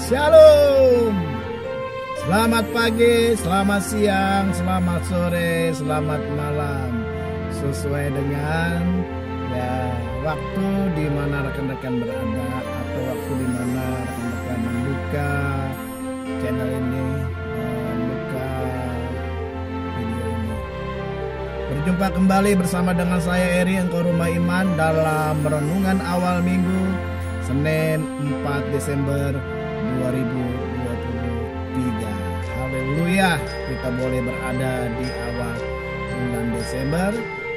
Shalom. Selamat pagi, selamat siang, selamat sore, selamat malam. Sesuai dengan waktu di mana rekan-rekan berada atau waktu di mana rekan-rekan membuka channel ini, membuka video ini. Berjumpa kembali bersama dengan saya Eri, Engkau Rumah Iman, dalam renungan awal minggu Senin 4 Desember 2023. Haleluya, kita boleh berada di awal bulan Desember.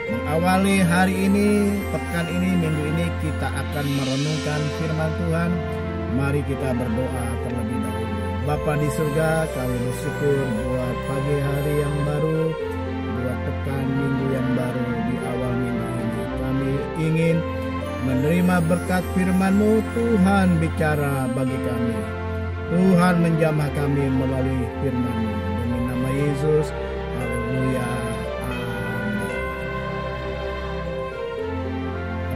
Mengawali hari ini, pekan ini, minggu ini, kita akan merenungkan firman Tuhan. Mari kita berdoa terlebih dahulu. Bapa di surga, kami bersyukur buat pagi hari yang baru, buat pekan minggu yang baru di awal minggu ini. Kami ingin menerima berkat firman-Mu. Tuhan bicara bagi kami, Tuhan menjamah kami melalui firman-Mu. Demi nama Yesus, haleluya, amin.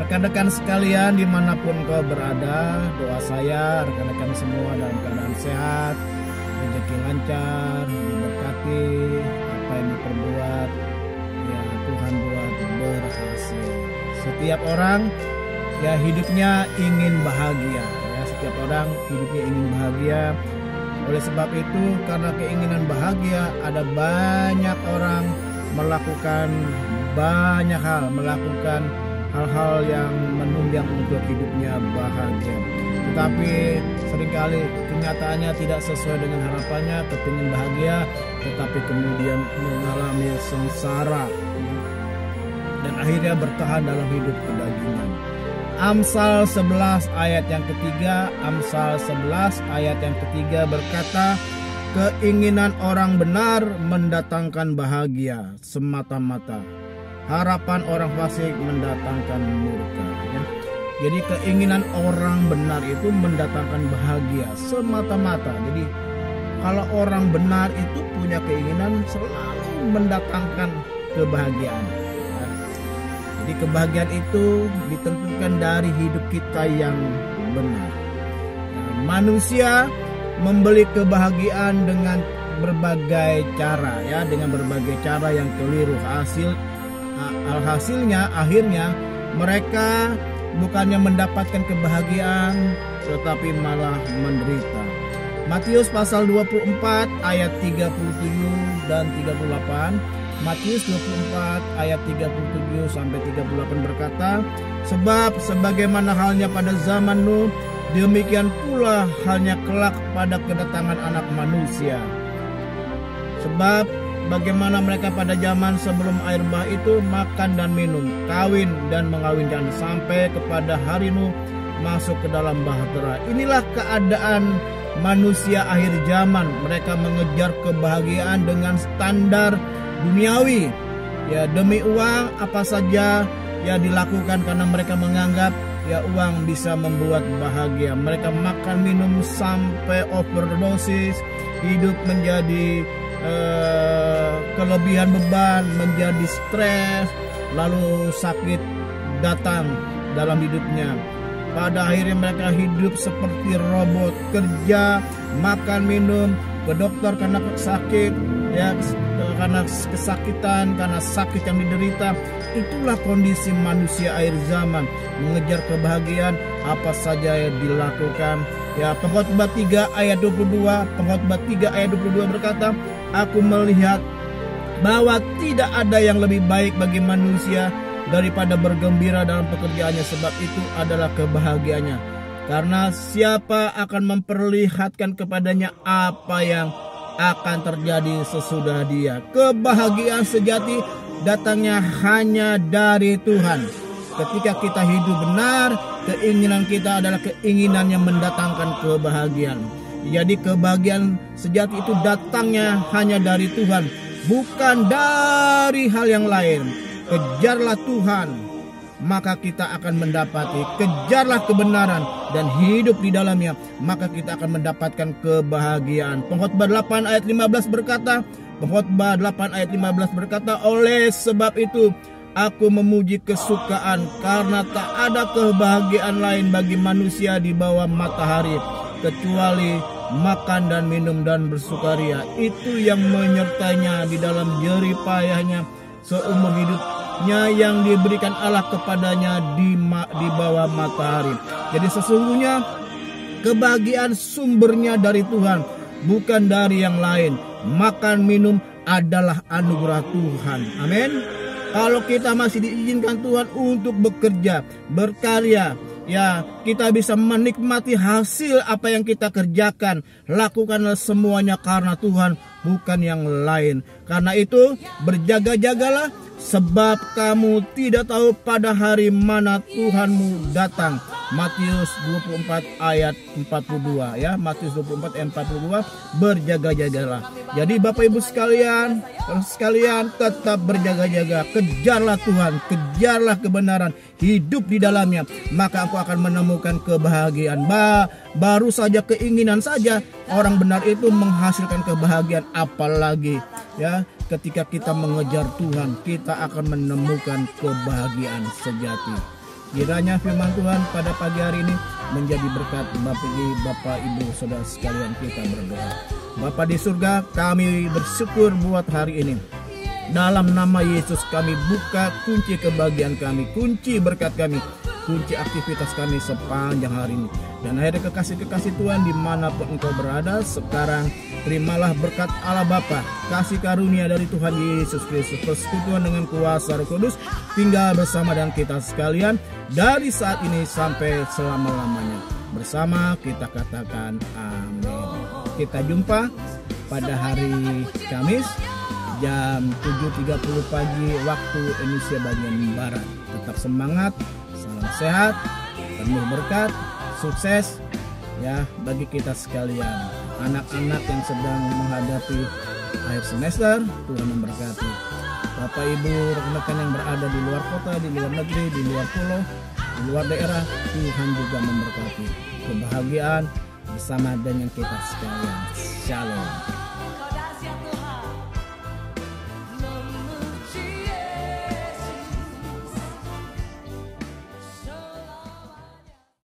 Rekan-rekan sekalian dimanapun kau berada, doa saya rekan-rekan semua dalam keadaan sehat, rezeki lancar, diberkati, apa yang diperbuat ya Tuhan buat berhasil. Setiap orang ya hidupnya ingin bahagia, ya setiap orang hidupnya ingin bahagia. Oleh sebab itu, karena keinginan bahagia, ada banyak orang melakukan banyak hal, melakukan hal-hal yang menunjang untuk hidupnya bahagia. Tetapi seringkali kenyataannya tidak sesuai dengan harapannya, kepingin bahagia tetapi kemudian mengalami sengsara dan akhirnya bertahan dalam hidup kedagingan. Amsal 11 ayat yang ketiga, Amsal 11 ayat yang ketiga berkata, keinginan orang benar mendatangkan bahagia semata-mata, harapan orang fasik mendatangkan murka. Ya. Jadi keinginan orang benar itu mendatangkan bahagia semata-mata. Jadi kalau orang benar itu punya keinginan selalu mendatangkan kebahagiaan. Jadi kebahagiaan itu ditentukan dari hidup kita yang benar. Manusia membeli kebahagiaan dengan berbagai cara, ya, dengan berbagai cara yang keliru. Hasilnya akhirnya mereka bukannya mendapatkan kebahagiaan tetapi malah menderita. Matius pasal 24 ayat 37 dan 38. Matius 24 ayat 37 sampai 38 berkata, sebab sebagaimana halnya pada zaman Nuh, demikian pula halnya kelak pada kedatangan Anak Manusia. Sebab bagaimana mereka pada zaman sebelum air bah itu makan dan minum, kawin dan mengawinkan, sampai kepada hari Nuh masuk ke dalam bahtera. Inilah keadaan manusia akhir zaman. Mereka mengejar kebahagiaan dengan standar duniawi, ya, demi uang apa saja ya dilakukan karena mereka menganggap ya uang bisa membuat bahagia. Mereka makan minum sampai overdosis, hidup menjadi kelebihan beban, menjadi stres, lalu sakit datang dalam hidupnya. Pada akhirnya mereka hidup seperti robot, kerja, makan minum, ke dokter karena sakit, ya, karena kesakitan, karena sakit yang diderita. Itulah kondisi manusia akhir zaman, mengejar kebahagiaan apa saja yang dilakukan. Ya, Pengkhotbah 3 ayat 22, Pengkhotbah 3 ayat 22 berkata, aku melihat bahwa tidak ada yang lebih baik bagi manusia daripada bergembira dalam pekerjaannya, sebab itu adalah kebahagiaannya. Karena siapa akan memperlihatkan kepadanya apa yang akan terjadi sesudah dia. Kebahagiaan sejati datangnya hanya dari Tuhan. Ketika kita hidup benar, keinginan kita adalah keinginan yang mendatangkan kebahagiaan. Jadi kebahagiaan sejati itu datangnya hanya dari Tuhan, bukan dari hal yang lain. Kejarlah Tuhan, maka kita akan mendapati. Kejarlah kebenaran dan hidup di dalamnya, maka kita akan mendapatkan kebahagiaan. Pengkhotbah 8 ayat 15 berkata, Pengkhotbah 8 ayat 15 berkata, oleh sebab itu aku memuji kesukaan, karena tak ada kebahagiaan lain bagi manusia di bawah matahari kecuali makan dan minum dan bersukaria. Itu yang menyertainya di dalam jerih payahnya seumur hidupnya yang diberikan Allah kepadanya di bawah matahari. Jadi sesungguhnya kebahagiaan sumbernya dari Tuhan, bukan dari yang lain. Makan minum adalah anugerah Tuhan. Amin. Kalau kita masih diizinkan Tuhan untuk bekerja, berkarya, ya kita bisa menikmati hasil apa yang kita kerjakan. Lakukanlah semuanya karena Tuhan, bukan yang lain. Karena itu berjaga-jagalah, sebab kamu tidak tahu pada hari mana Tuhanmu datang. Matius 24 ayat 42 ya. Matius 24 ayat 42, berjaga-jagalah. Jadi Bapak Ibu sekalian tetap berjaga-jaga. Kejarlah Tuhan, kejarlah kebenaran, hidup di dalamnya, maka aku akan menemukan kebahagiaan. Baru saja keinginan saja orang benar itu menghasilkan kebahagiaan, apalagi ya ketika kita mengejar Tuhan, kita akan menemukan kebahagiaan sejati. Kiranya firman Tuhan pada pagi hari ini menjadi berkat bagi Bapak Ibu Saudara sekalian. Kita berdoa. Bapa di surga, kami bersyukur buat hari ini. Dalam nama Yesus kami buka kunci kebahagiaan kami, kunci berkat kami, kunci aktivitas kami sepanjang hari ini. Dan akhirnya kekasih-kekasih Tuhan dimanapun engkau berada sekarang, terimalah berkat Allah Bapa, kasih karunia dari Tuhan Yesus Kristus, persekutuan dengan kuasa Roh Kudus tinggal bersama dengan kita sekalian dari saat ini sampai selama-lamanya. Bersama kita katakan amin. Kita jumpa pada hari Kamis jam 7.30 pagi waktu Indonesia bagian Barat. Tetap semangat, salam sehat, penuh berkat, sukses ya bagi kita sekalian. Anak-anak yang sedang menghadapi akhir semester, Tuhan memberkati. Bapak Ibu rekan-rekan yang berada di luar kota, di luar negeri, di luar pulau, di luar daerah, Tuhan juga memberkati. Kebahagiaan bersama dengan kita sekalian. Shalom.